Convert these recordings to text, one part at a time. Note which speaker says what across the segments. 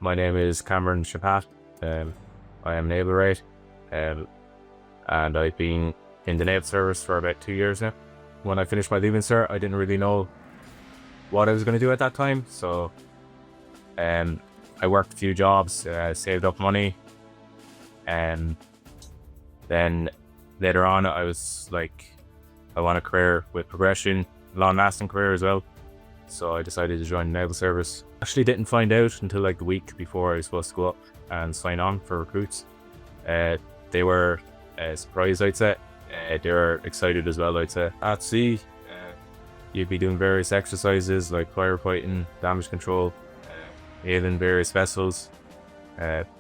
Speaker 1: My name is Cameron Chapette. I am naval rate, and I've been in the Naval Service for about 2 years now. When I finished my Leaving Cert, I didn't really know what I was going to do at that time, so I worked a few jobs, saved up money, and then later on I was like, I want a career with progression, long-lasting career as well. So I decided to join the Naval Service. Actually didn't find out until like the week before I was supposed to go up and sign on for recruits. They were surprised, I'd say. They were excited as well, I'd say. At sea, you'd be doing various exercises like firefighting, damage control, even various vessels,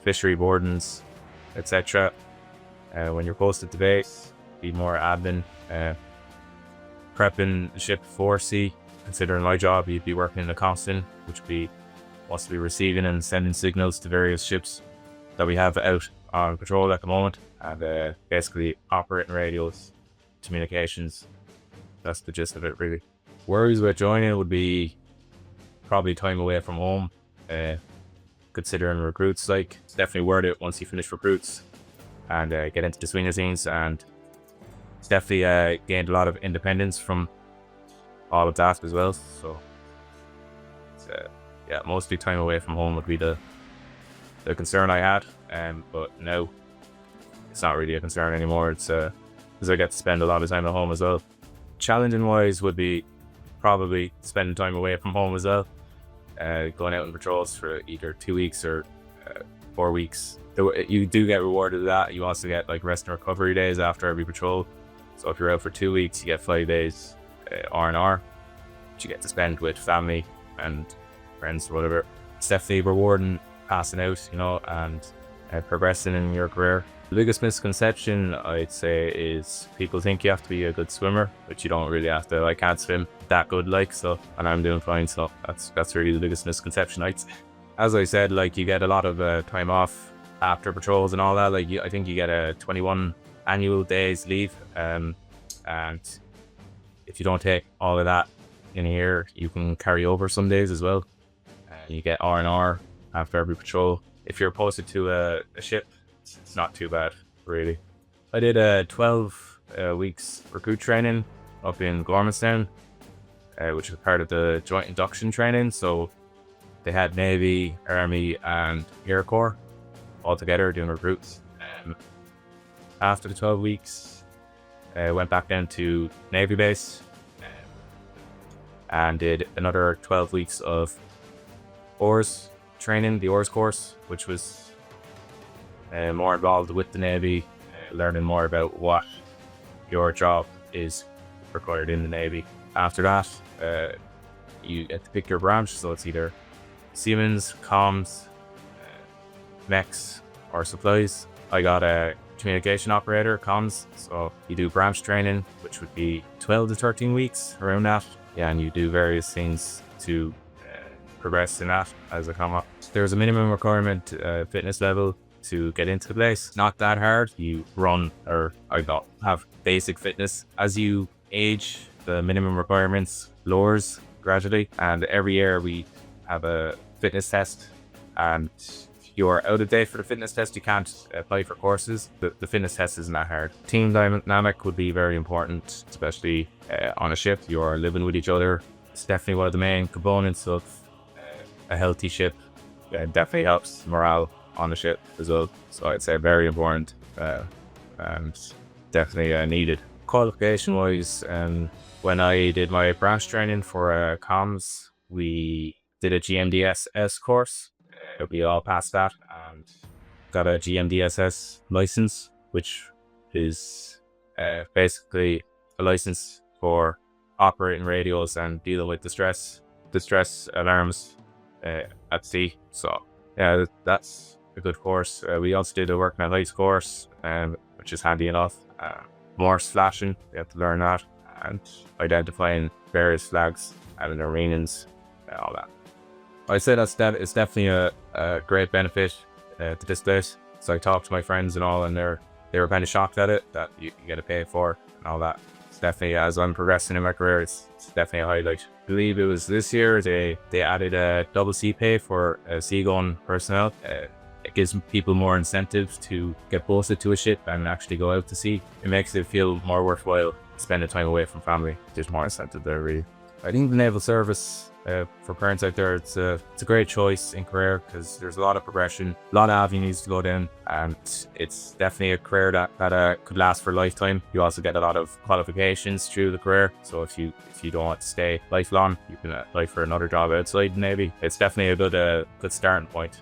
Speaker 1: fishery wardens, etc. When you're posted to base, be more admin, prepping the ship for sea. Considering my job, you'd be working in a constant, which would be possibly receiving and sending signals to various ships that we have out on patrol at the moment, and basically operating radios, communications. That's the gist of it, really. Worries with joining would be probably time away from home. Considering recruits, like, it's definitely worth it once you finish recruits and get into the swing of things, and it's definitely gained a lot of independence from all of that as well. So it's, yeah, mostly time away from home would be the concern I had, but now it's not really a concern anymore. It's because I get to spend a lot of time at home as well. Challenging wise would be probably spending time away from home as well, going out on patrols for either 2 weeks or 4 weeks. You do get rewarded with that. You also get like rest and recovery days after every patrol. So if you're out for 2 weeks, you get 5 days R&R, which you get to spend with family and friends or whatever. It's definitely rewarding passing out, you know, and progressing in your career. The biggest misconception, I'd say, is people think you have to be a good swimmer, but you don't really have to. I can't swim that good, like, so, and I'm doing fine, so that's really the biggest misconception, I'd say. As I said, like, you get a lot of time off after patrols and all that. Like, I think you get a 21 annual days leave, and if you don't take all of that in a year, you can carry over some days as well. You get R&R after every patrol. If you're posted to a ship, it's not too bad, really. I did 12 weeks recruit training up in Gormanstown, which was part of the joint induction training. So they had Navy, Army and Air Corps all together doing recruits. After the 12 weeks, went back down to Navy base and did another 12 weeks of OARS training, the OARS course, which was more involved with the Navy, learning more about what your job is required in the Navy. After that, you get to pick your branch, so it's either Seamen's, comms, mechs, or supplies. I got a communication operator, comms, so you do branch training, which would be 12 to 13 weeks, around that. Yeah, and you do various things to progress in that as a come up. There's a minimum requirement fitness level to get into the place. Not that hard. You run, or have basic fitness. As you age, the minimum requirements lowers gradually, and every year we have a fitness test, and if you're out of date for the fitness test, you can't apply for courses. The fitness test isn't that hard. Team dynamic would be very important, especially on a ship. You're living with each other. It's definitely one of the main components of a healthy ship. Definitely helps morale on the ship as well. So I'd say very important, and definitely needed. Qualification wise, when I did my branch training for comms, we did a GMDSS course. We all passed that and got a GMDSS license, which is basically a license for operating radios and dealing with distress alarms at sea. So yeah, that's a good course. We also did a working at heights course, which is handy enough. Morse flashing, we have to learn that, and identifying various flags, having their meanings, all that. I'd say it's definitely a great benefit to this place. So I talked to my friends and all, and they were kind of shocked at it, that you get to pay for and all that. It's definitely, as I'm progressing in my career, it's definitely a highlight. believe it was this year, they added a double sea pay for seagoing personnel. It gives people more incentive to get posted to a ship and actually go out to sea. It makes it feel more worthwhile spending time away from family. There's more incentive there, really. I think the Naval Service, for parents out there, it's a great choice in career because there's a lot of progression, a lot of avenues to go down, and it's definitely a career that could last for a lifetime. You also get a lot of qualifications through the career, so if you don't want to stay lifelong, you can apply for another job outside the Navy. It's definitely a good starting point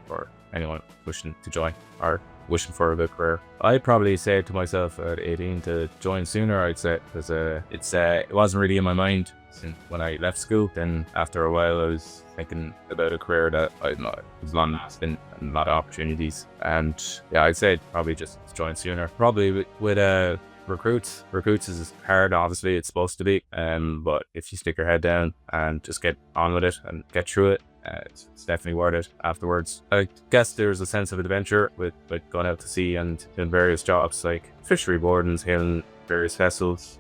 Speaker 1: for anyone wishing to join or wishing for a good career. I'd probably say to myself at 18 to join sooner, I'd say, because it wasn't really in my mind since when I left school. Then after a while, I was thinking about a career that was long lasting and a lot of opportunities. And yeah, I'd say probably just join sooner. Probably with recruits. Recruits is hard, obviously, it's supposed to be. But if you stick your head down and just get on with it and get through it, it's definitely worth it afterwards. I guess there's a sense of adventure with going out to sea and doing various jobs like fishery boarding, sailing various vessels.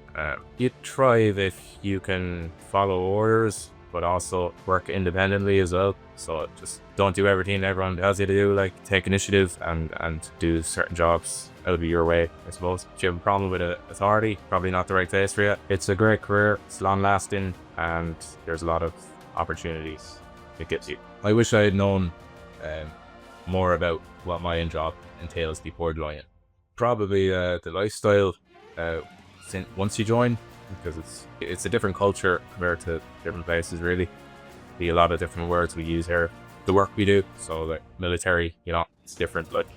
Speaker 1: You thrive if you can follow orders, but also work independently as well. So just don't do everything everyone tells you to do, like take initiative and do certain jobs out of your way, I suppose. If you have a problem with authority, probably not the right place for you. It's a great career, it's long lasting, and there's a lot of opportunities it gives you. I wish I had known more about what my end job entails before joining. Probably the lifestyle once you join, because it's a different culture compared to different places, really. Be a lot of different words we use here. The work we do, so like military, it's different. Like